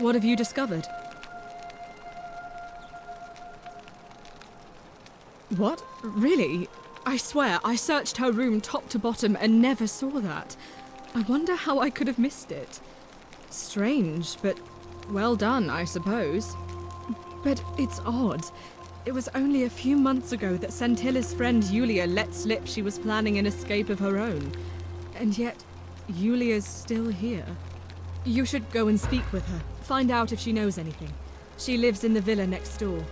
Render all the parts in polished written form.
What have you discovered? What? Really? I swear, I searched her room top to bottom and never saw that. I wonder how I could have missed it. Strange, but well done, I suppose. But it's odd. It was only a few months ago that Scintilla's friend Yulia let slip she was planning an escape of her own. And yet, Yulia's still here. You should go and speak with her. Find out if she knows anything. She lives in the villa next door.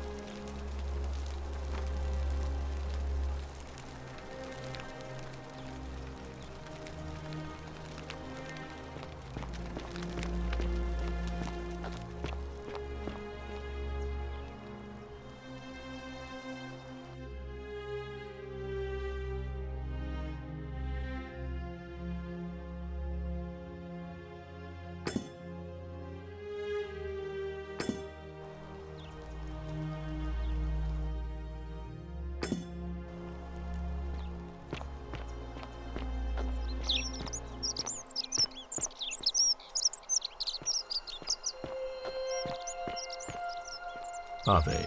Are they?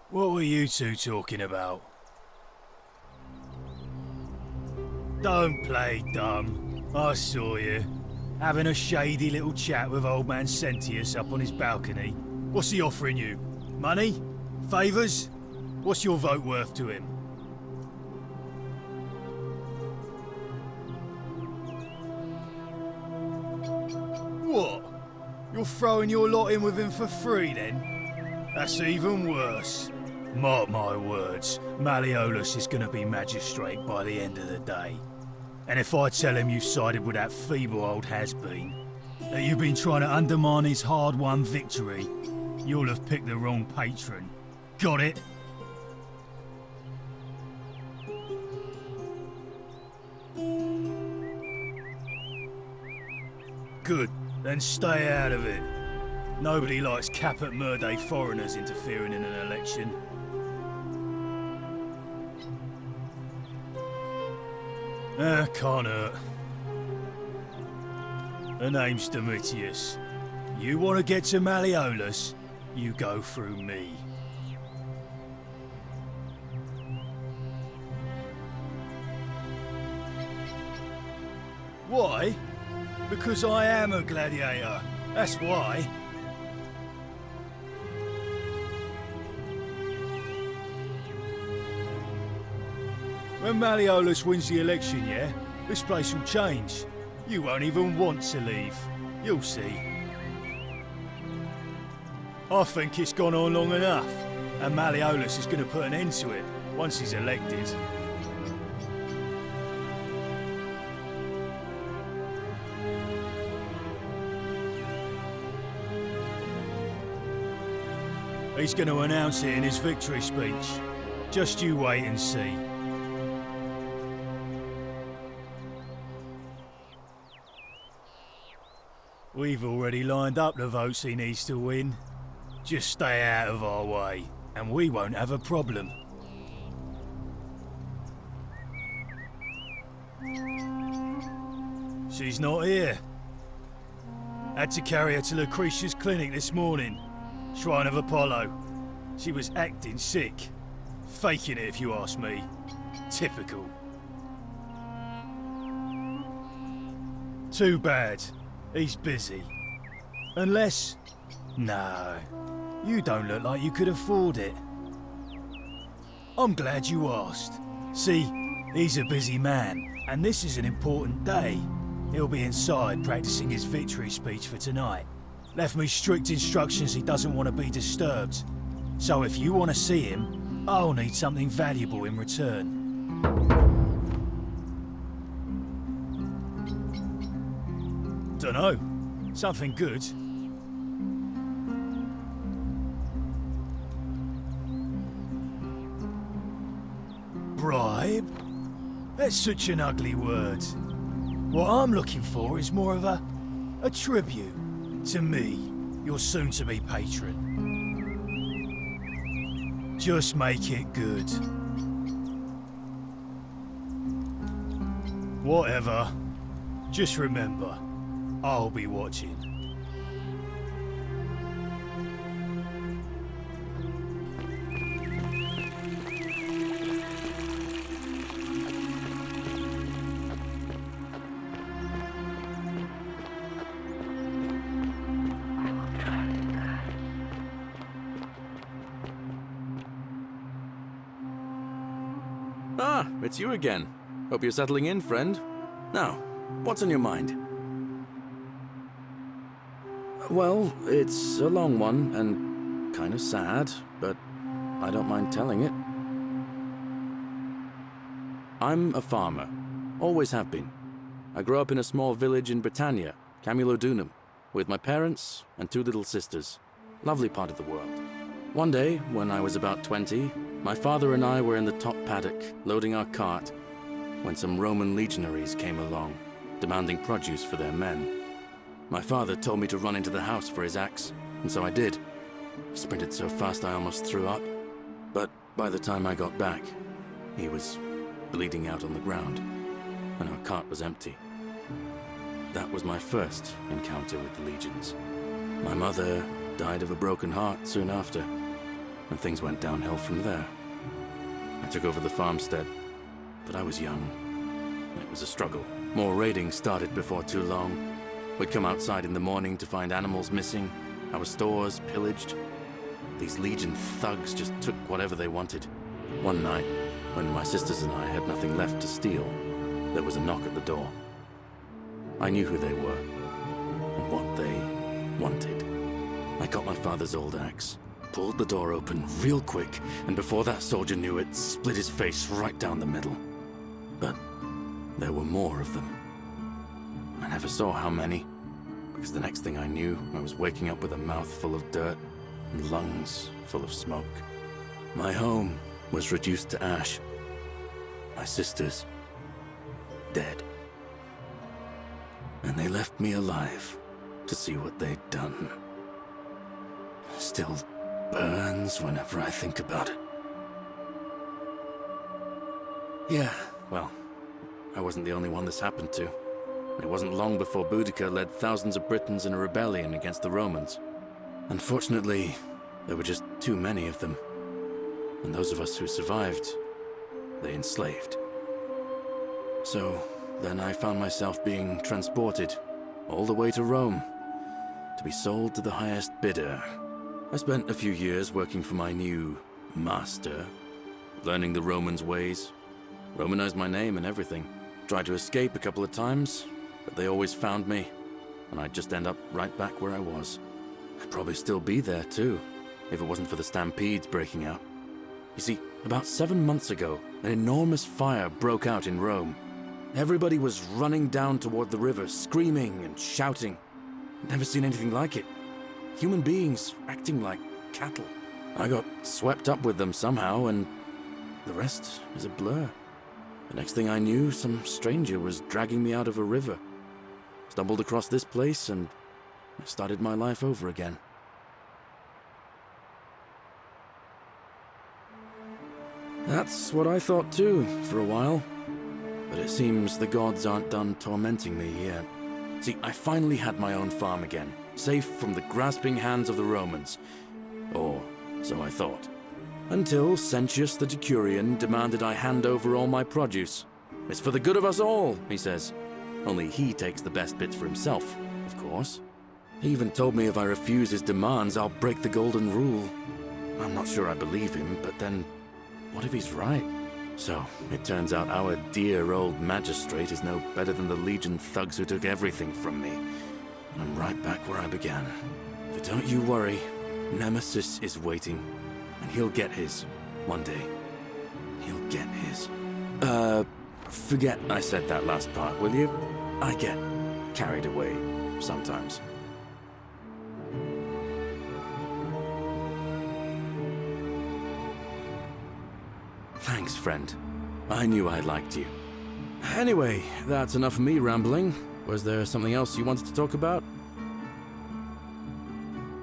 What were you two talking about? Don't play dumb. I saw you. Having a shady little chat with old man Sentius up on his balcony. What's he offering you? Money? Favours? What's your vote worth to him? What? You're throwing your lot in with him for free then? That's even worse. Mark my words, Malleolus is going to be magistrate by the end of the day. And if I tell him you sided with that feeble old has-been, that you've been trying to undermine his hard-won victory, you'll have picked the wrong patron. Got it? Good, then stay out of it. Nobody likes Caput Murday foreigners interfering in an election. Can't hurt. The name's Domitius. You want to get to Malleolus, you go through me. Why? Because I am a gladiator. That's why. When Malleolus wins the election, yeah, this place will change. You won't even want to leave. You'll see. I think it's gone on long enough, and Malleolus is going to put an end to it once he's elected. He's going to announce it in his victory speech. Just you wait and see. We've already lined up the votes he needs to win. Just stay out of our way, and we won't have a problem. She's not here. Had to carry her to Lucretia's clinic this morning. Shrine of Apollo. She was acting sick. Faking it, if you ask me. Typical. Too bad. He's busy. Unless... No. You don't look like you could afford it. I'm glad you asked. See, he's a busy man, and this is an important day. He'll be inside practicing his victory speech for tonight. Left me strict instructions he doesn't want to be disturbed. So if you want to see him, I'll need something valuable in return. Dunno. Something good. Bribe? That's such an ugly word. What I'm looking for is more of a tribute to me, your soon-to-be patron. Just make it good. Whatever. Just remember, I'll be watching. Ah, it's you again. Hope you're settling in, friend. Now, what's on your mind? Well, it's a long one and kind of sad, but I don't mind telling it. I'm a farmer. Always have been. I grew up in a small village in Britannia, Camulodunum, with my parents and 2 little sisters. Lovely part of the world. One day, when I was about 20, my father and I were in the top paddock, loading our cart, when some Roman legionaries came along, demanding produce for their men. My father told me to run into the house for his axe, and so I did. He sprinted so fast I almost threw up, but by the time I got back, he was bleeding out on the ground, and our cart was empty. That was my first encounter with the legions. My mother died of a broken heart soon after, and things went downhill from there. I took over the farmstead, but I was young, and it was a struggle. More raiding started before too long. We'd come outside in the morning to find animals missing, our stores pillaged. These Legion thugs just took whatever they wanted. One night, when my sisters and I had nothing left to steal, there was a knock at the door. I knew who they were, and what they wanted. I got my father's old axe, pulled the door open real quick, and before that soldier knew it, split his face right down the middle. But there were more of them. I never saw how many, because the next thing I knew, I was waking up with a mouth full of dirt and lungs full of smoke. My home was reduced to ash. My sisters, dead. And they left me alive to see what they'd done. Still burns whenever I think about it. Yeah, well, I wasn't the only one this happened to. It wasn't long before Boudica led thousands of Britons in a rebellion against the Romans. Unfortunately, there were just too many of them. And those of us who survived, they enslaved. So, then I found myself being transported all the way to Rome to be sold to the highest bidder. I spent a few years working for my new master, learning the Romans' ways, Romanized my name and everything. Tried to escape a couple of times, but they always found me, and I'd just end up right back where I was. I'd probably still be there too, if it wasn't for the stampedes breaking out. You see, about 7 months ago, an enormous fire broke out in Rome. Everybody was running down toward the river, screaming and shouting. I'd never seen anything like it. Human beings acting like cattle. I got swept up with them somehow, and the rest is a blur. The next thing I knew, some stranger was dragging me out of a river. Stumbled across this place, and I started my life over again. That's what I thought too, for a while. But it seems the gods aren't done tormenting me yet. See, I finally had my own farm again, safe from the grasping hands of the Romans. Or so I thought. Until Sentius the Decurion demanded I hand over all my produce. It's for the good of us all, he says. Only he takes the best bits for himself, of course. He even told me if I refuse his demands, I'll break the golden rule. I'm not sure I believe him, but then, what if he's right? So, it turns out our dear old magistrate is no better than the Legion thugs who took everything from me. And I'm right back where I began. But don't you worry, Nemesis is waiting. And he'll get his, one day. He'll get his. Forget I said that last part, will you? I get carried away sometimes. Thanks, friend. I knew I liked you. Anyway, that's enough of me rambling. Was there something else you wanted to talk about?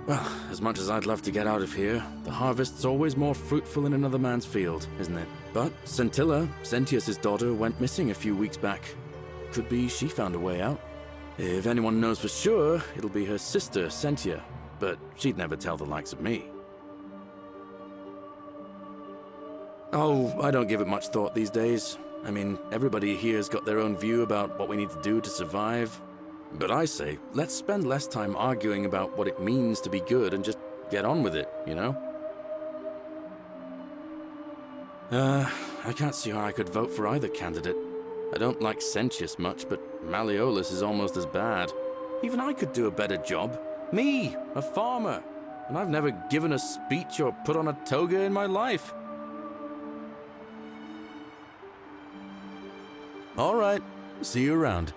Well, as much as I'd love to get out of here, the harvest's always more fruitful in another man's field, isn't it? But Scintilla, Sentius's daughter, went missing a few weeks back. Could be she found a way out. If anyone knows for sure, it'll be her sister, Sentia, but she'd never tell the likes of me. Oh, I don't give it much thought these days. I mean, everybody here's got their own view about what we need to do to survive. But I say, let's spend less time arguing about what it means to be good and just get on with it, you know? I can't see how I could vote for either candidate. I don't like Sentius much, but Malleolus is almost as bad. Even I could do a better job. Me, a farmer. And I've never given a speech or put on a toga in my life. All right, see you around.